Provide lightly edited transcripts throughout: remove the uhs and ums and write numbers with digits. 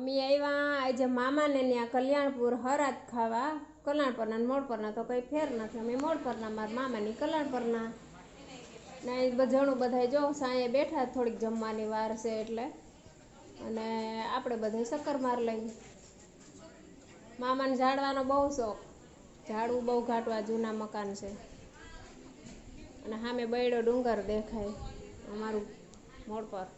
અમે આવ્યા આજે મામાને ત્યાં કલ્યાણપુર હરાત ખાવા. કલ્યાણપરના મોડપરના તો કંઈ ફેર નથી. અમે મોડપરના, મારા મામાની કલ્યાણપરના ને ઘણું બધા જો સાંયે બેઠા, થોડીક જમવાની વાર છે એટલે. અને આપણે બધા શક્કરમાર લઈ. મામાને ઝાડવાનો બહુ શોખ, ઝાડવું બહુ ઘાટવા, જૂના મકાન છે. અને સામે બૈડો ડુંગર દેખાય અમારું મોડ પર.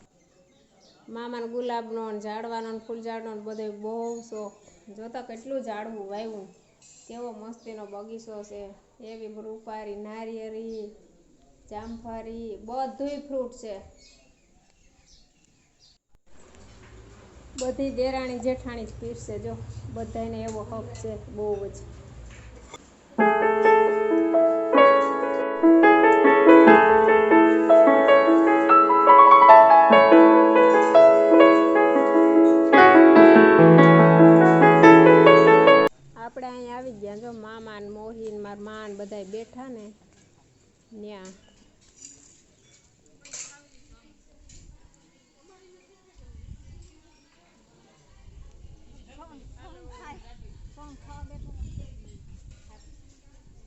મામાને ગુલાબનો ને ઝાડવાનો ને ફૂલ ઝાડનો બધો બહુ શોખ. જોતા કેટલું ઝાડવું વાવ્યું, કેવો મસ્તીનો બગીચો છે. એવી રૂપારી, નારિયેળી, જામફળી બધુંય ફ્રૂટ છે. બધી દેરાણી જેઠાણી જ પીરસે જો, બધાને એવો હક છે બહુ જ. આપણે અહીં આવી ગયા જો, મામા ને મોહી ને મારા મા ને બધા બેઠા ને ત્યાં.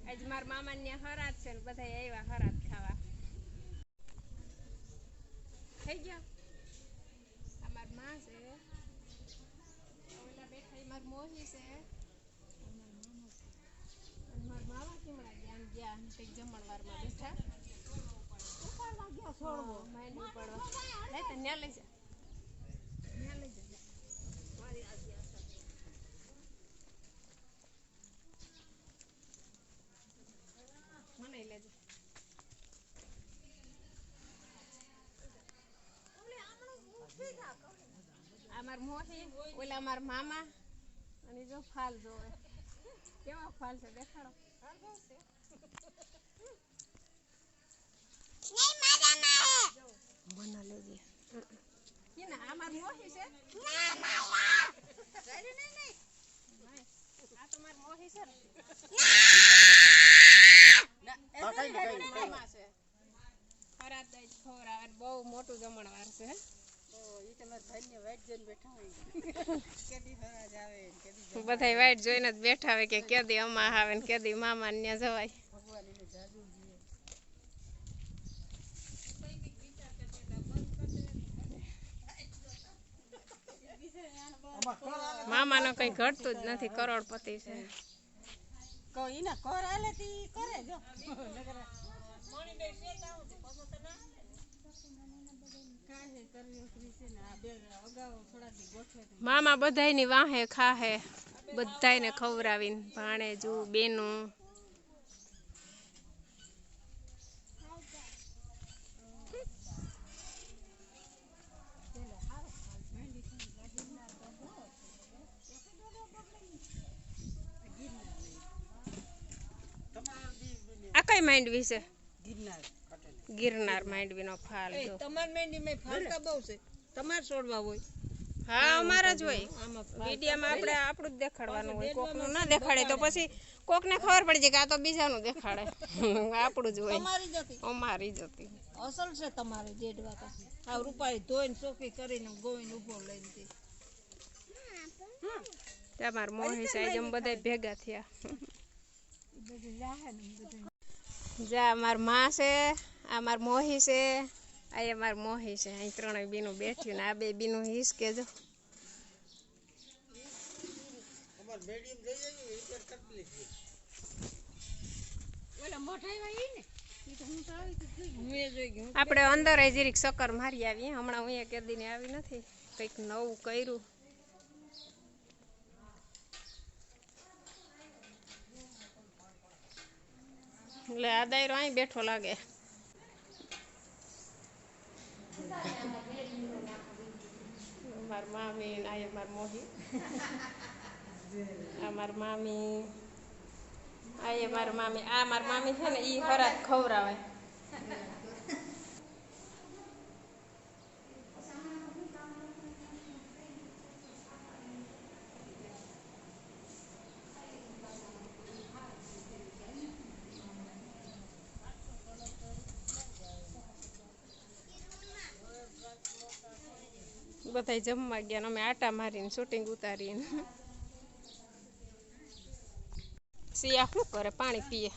આજ મારા મામા ને હરાત છે ને બધા આવ્યા હરાત ખાવા. થઈ ગયા. અમાર માં છે, ઓલા બેઠા માર મોહી છે, મારા મામા કેમડા ગયા ગયા કંઈક જમણવારમાં બેઠા. ઉપાડવા ગયા છોડવો માંડ ઉપાડવા લઈ તો ન્યા લઈ જા, ન્યા લઈ જા મારી આજી આશા મને લેજો. અમાર મોહી, ઓલા અમાર મામા અને જો ફાલ જોવે કેવા ફાલ છે દેખાડો. બના લેજે. કેના અમાર મોહી છે? ના મામા. જરી નહીં. આ તો માર મોહી છે. ના એ મામા છે. ખરા દઈ ખવરાવે બહુ મોટું જમણવાર છે. બધા વાઈટ જોઈને જ બેઠા હોય કે કેદી અમા આવે ને કેદી મામા ને જવાય. મામા નો કઈ ઘટતું જ નથી, કરોડપતિ છે. મામા બધાયની વાહે ખાહે, બધાયને ખવરાવીને ભાણેજુ બેનું. આ કઈ માંડવી છે? ગિરનાર માંડવી નો ફાલ. તમાર માંડવી માં ફાલકા બહુ છે, તમાર છોડવા હોય. હા અમારા જ હોય. વિડિયામાં આપણે આપણું જ દેખાડવાનું હોય, કોકનું ના દેખાડે તો પછી કોકને ખબર પડી જાય કે આ તો બીજાનું દેખાડે. આપણું જ હોય. અમારી જ હતી. અસલ છે તમારે જેડવા તો. આ રૂપાળી ધોઈને સોફી કરીને ગોવીને ઉભો લઈને. તમાર મોહી સાઈજ અમે બધા ભેગા થયા. જા અમાર માં છે, આ માર મોહી છે, આ અમાર મોહી છે. અહીં ત્રણેય બીનું બેઠ્યું ને આ બે બીનું હિસ કેજો. આપણે અંદર જરીક ચક્કર મારી આવીએ. હમણાં હું કેદી ને આવી નથી, કંઈક નવું કર્યું. એટલે આ દાયરો અહીં બેઠો લાગે. માર મામી આ માર મોહી, આ માર મામી, આ માર મામી. આ માર મામી છે ને ઈ હરાત ખવરાવે. બધા જમવા ગયા ને અમે આટા મારીને શૂટિંગ ઉતારીને સિયા શું કરે પાણી પીએ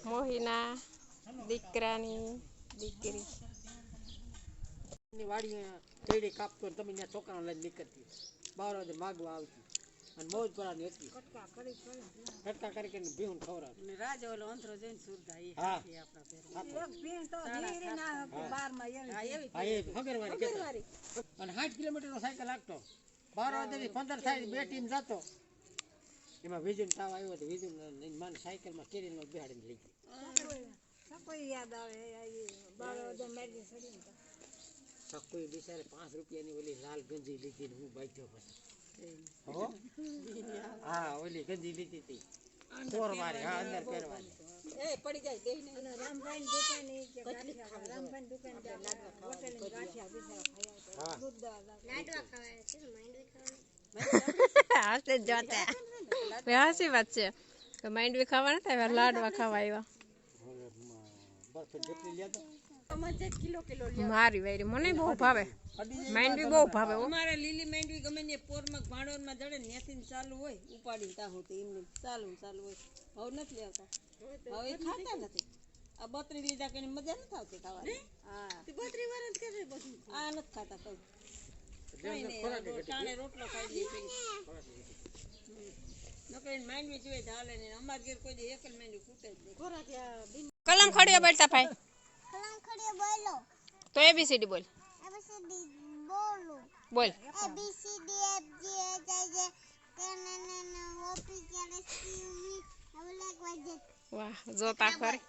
મોહિના દીકરાની દીકરી વાડી ચેડી કાપતો તમે ત્યાં છોકરા લઈને નીકળતી 12 વાગે માગવા આવતી અને મોજ કરવાની હતી કટકા કરી ભીહું ખવડાવતી રાજ ઓલો અંતરો જઈને સુરતા એ હાથી આપણા પેર એક ભીણ તો ધીરે ના 12 માં એવી હા એ ફગરવારી અને 60 કિલોમીટર નો સાયકલ લાગતો 12 વાગે 15 થાય બે ટીમ જતો એમાં વિજુન તાવ આવ્યો તો વિજુન માન સાયકલ માં કેરીનો બેહાડીને લઈ ગયો કોઈ યાદ આવે 12 વાગે મેગી સડી કોઈ બિચારે 5 રૂપિયાની ઓલી લાલ ગંજી લીધી ને હું બાજ્યો પછી હો હા ઓલી ગંજી લીધી હતી કોર મારી હા અંદર પહેરવાની એ પડી જાય દેઈને અને રામભાઈ દુકાને કે ગાંઠિયા રામભાઈ દુકાન હોટેલ ની ગાંઠિયા બિચારા ખાયા દૂધ લાડવા ખાવાય છે માંડવી ખાવાય હાસે જોતા હાસી વાત છે કે માંડવી ખાવા નતા આવ્યા લાડવા ખાવા આવ્યા બસ જેટલી લેતો મારી વાયરી મને બહુ ભાવે માંડવી બહુ ભાવે અમારે લીલી માંડવી ગમે ને પોરમાં ભાણોરમાં જડે ને ત્યાંથી ચાલુ હોય ઉપાડી તા હોતી એમને ચાલુ હોય ભાવ નથી લેતા ભાવ એ ખાતા નથી આ 32 લીધા કે મજા નથી આવતી ખાવાની હા 32 વાર જ કરે બધું આ નથી ખાતા કોઈ ટાણે રોટલો ખાઈ લે નકર માંડવી જોઈએ ચાલે ને અમાર ઘેર કોઈ એક જ માંડવી ફૂટે જ નહીં કલમ ખડિયા બોલતા ભાઈ કલમ ખડિયા બોલો તો એબીસીડી બોલ એબીસીડી બોલો બોલ A B C D F G H I J K L M N O P Q R S ક્યુવી અવલેક વાજે વાહ જોતા ખરી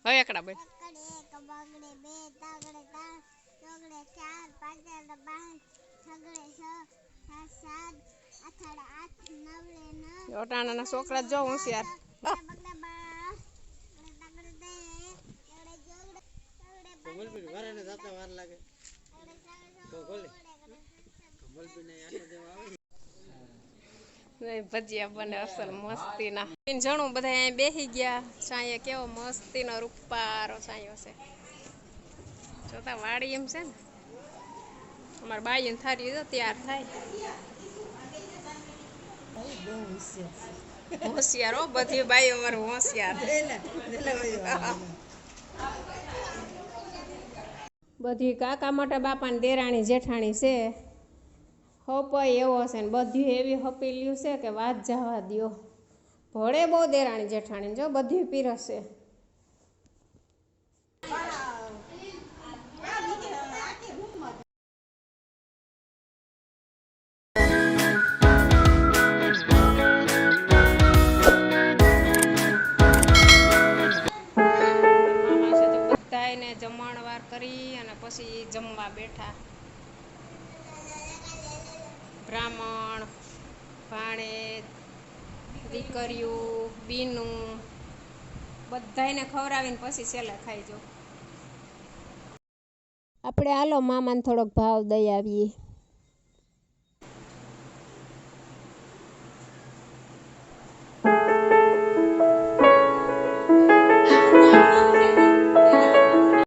હવે એકડા બોલ એકડે એક બાગડે બે તાગડે તા ચોગડે ચાર પાંચડે પાંચ છગડે છ સાત આઠડે આઠ નવડે નવ ઓટાણાના છોકરા જો હોશિયાર બગડે બાર તાગડે દે એકડે જોગડે કમલબી વારાને જાતા વાર લાગે તો બોલે કમલબીને આટો દેવા આવે ભજીયા બને અસલ મસ્તીના જણું બધા અહીં બેસી ગયા સાંયે કેવો મસ્તીનો રૂપારો સાંયો છે જોતા વાડી એમ છે ને અમારા બાઈ થારી તો તૈયાર થાય હોશિયાર હો બધી બાઈ અમારું હોશિયાર બધી કાકા મોટા બાપાની દેરાણી જેઠાણી છે હપાઈ એવો છે ને બધું એવી હપીલ્યું છે કે વાત જવા દ્યો ભળે બહુ દેરાણી જેઠાણી જો બધું પીરસે બધાને જમણવાર કરી અને પછી જમવા બેઠા બ્રાહ્મણ ભાણેજ દીકરીઓ બીનું બધાને ખવડાવીને પછી છેલ્લે ખાઈ જો આપણે હાલો મામાને થોડોક ભાવ દઈ આવીએ